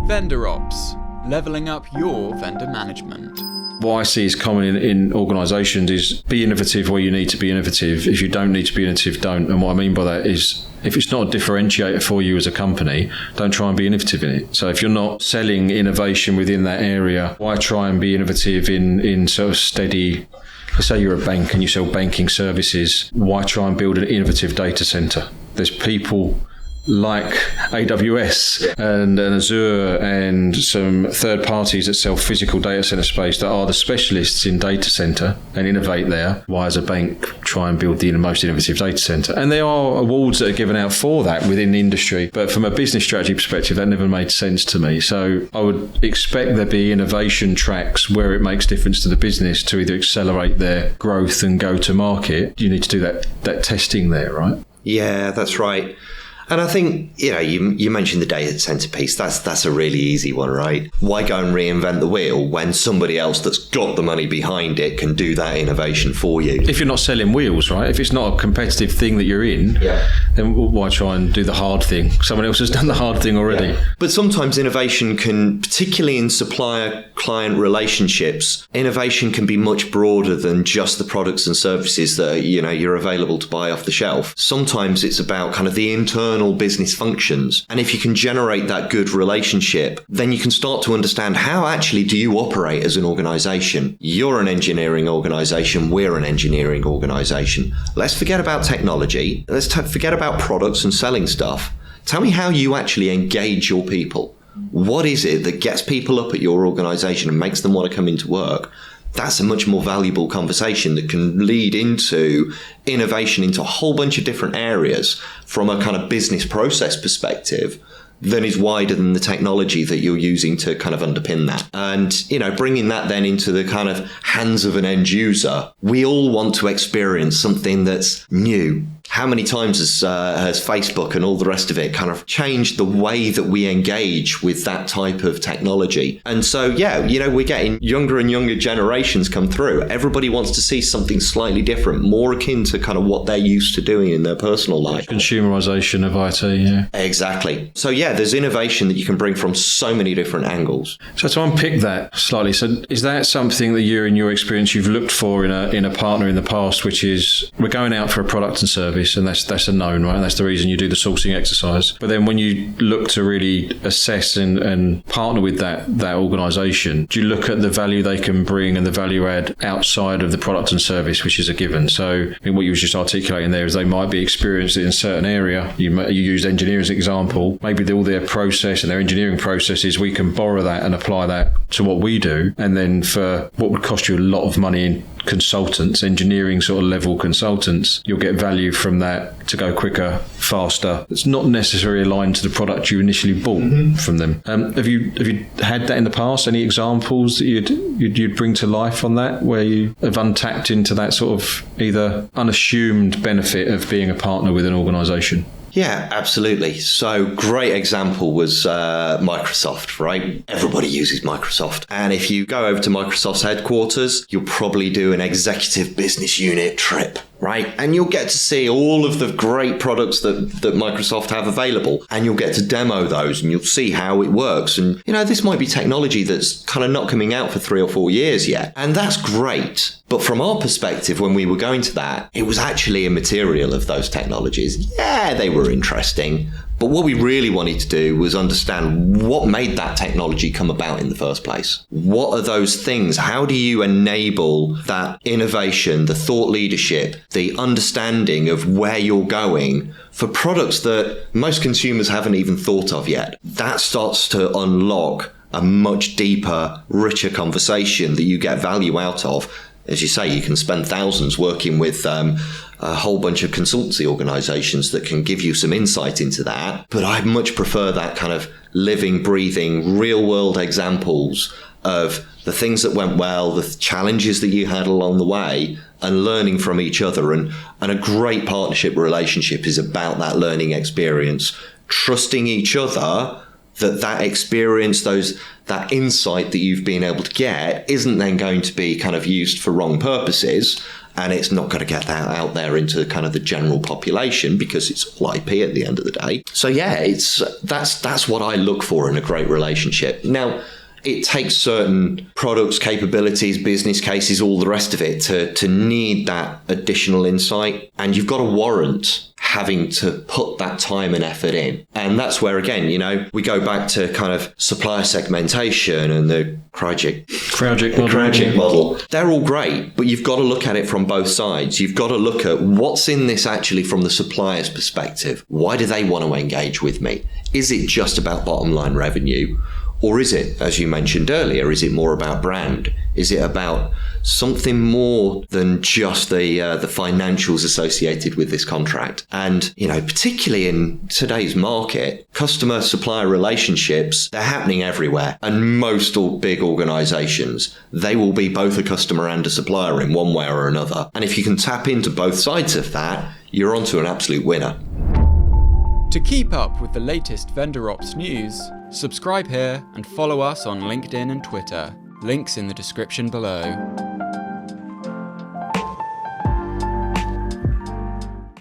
Vendor Ops, leveling up your vendor management. What I see is common in organisations is be innovative where you need to be innovative. If you don't need to be innovative, don't. And what I mean by that is if it's not a differentiator for you as a company, don't try and be innovative in it. So if you're not selling innovation within that area, why try and be innovative in sort of steady? Let's say you're a bank and you sell banking services. Why try and build an innovative data centre? There's people like AWS and Azure and some third parties that sell physical data center space that are the specialists in data center and innovate there. Why as a bank try and build the most innovative data center? And there are awards that are given out for that within the industry, but from a business strategy perspective, that never made sense to me. So I would expect there be innovation tracks where it makes difference to the business to either accelerate their growth and go to market. You need to do that testing there, right? Yeah, that's right. And I think, you mentioned the data center piece. That's a really easy one, right? Why go and reinvent the wheel when somebody else that's got the money behind it can do that innovation for you? If you're not selling wheels, right? If it's not a competitive thing that you're in, then why try and do the hard thing? Someone else has done the hard thing already. Yeah. But sometimes innovation can, particularly in supplier-client relationships, innovation can be much broader than just the products and services that, you're available to buy off the shelf. Sometimes it's about kind of the internal business functions. And if you can generate that good relationship, then you can start to understand how actually do you operate as an organization. You're an engineering organization. We're an engineering organization. Let's forget about technology. Let's forget about products and selling stuff. Tell me how you actually engage your people. What is it that gets people up at your organization and makes them want to come into work? That's a much more valuable conversation that can lead into innovation into a whole bunch of different areas from a kind of business process perspective than is wider than the technology that you're using to kind of underpin that. And, bringing that then into the kind of hands of an end user, we all want to experience something that's new. How many times has Facebook and all the rest of it kind of changed the way that we engage with that type of technology? And so, we're getting younger and younger generations come through. Everybody wants to see something slightly different, more akin to kind of what they're used to doing in their personal life. Consumerization of IT, yeah. Exactly. So, there's innovation that you can bring from so many different angles. So to unpick that slightly, so is that something that you, in your experience, you've looked for in a partner in the past, which is we're going out for a product and service, and that's a known, right? That's the reason you do the sourcing exercise. But then when you look to really assess and partner with that organisation, do you look at the value they can bring and the value add outside of the product and service, which is a given? So I mean, what you were just articulating there is they might be experienced in a certain area. You used engineering as an example. Maybe all their process and their engineering processes, we can borrow that and apply that to what we do. And then for what would cost you a lot of money in consultants, engineering sort of level consultants, you'll get value from that to go quicker, faster. It's not necessarily aligned to the product you initially bought from them. Have you had that in the past? Any examples that you'd bring to life on that, where you have untapped into that sort of either unassumed benefit of being a partner with an organisation? Yeah, absolutely. So great example was Microsoft, right? Everybody uses Microsoft. And if you go over to Microsoft's headquarters, you'll probably do an executive business unit trip, right? And you'll get to see all of the great products that Microsoft have available. And you'll get to demo those and you'll see how it works. And, this might be technology that's kind of not coming out for 3 or 4 years yet. And that's great. But from our perspective, when we were going to that, it was actually immaterial of those technologies. Yeah, they were interesting. But what we really wanted to do was understand what made that technology come about in the first place. What are those things? How do you enable that innovation, the thought leadership, the understanding of where you're going for products that most consumers haven't even thought of yet? That starts to unlock a much deeper, richer conversation that you get value out of. As you say, you can spend thousands working with a whole bunch of consultancy organizations that can give you some insight into that. But I much prefer that kind of living, breathing, real world examples of the things that went well, the challenges that you had along the way, and learning from each other. And a great partnership relationship is about that learning experience, trusting each other that experience, that insight that you've been able to get isn't then going to be kind of used for wrong purposes, and it's not going to get that out there into kind of the general population because it's all IP at the end of the day. So yeah, that's what I look for in a great relationship. Now, it takes certain products, capabilities, business cases, all the rest of it to need that additional insight. And you've got to warrant having to put that time and effort in. And that's where, again, we go back to kind of supplier segmentation and the Krajic model. They're all great, but you've got to look at it from both sides. You've got to look at what's in this actually from the supplier's perspective. Why do they want to engage with me? Is it just about bottom line revenue? Or is it, as you mentioned earlier, is it more about brand? Is it about something more than just the financials associated with this contract? And, particularly in today's market, customer-supplier relationships, they're happening everywhere. And most big organizations, they will be both a customer and a supplier in one way or another. And if you can tap into both sides of that, you're onto an absolute winner. To keep up with the latest vendor ops news, subscribe here and follow us on LinkedIn and Twitter. Links in the description below.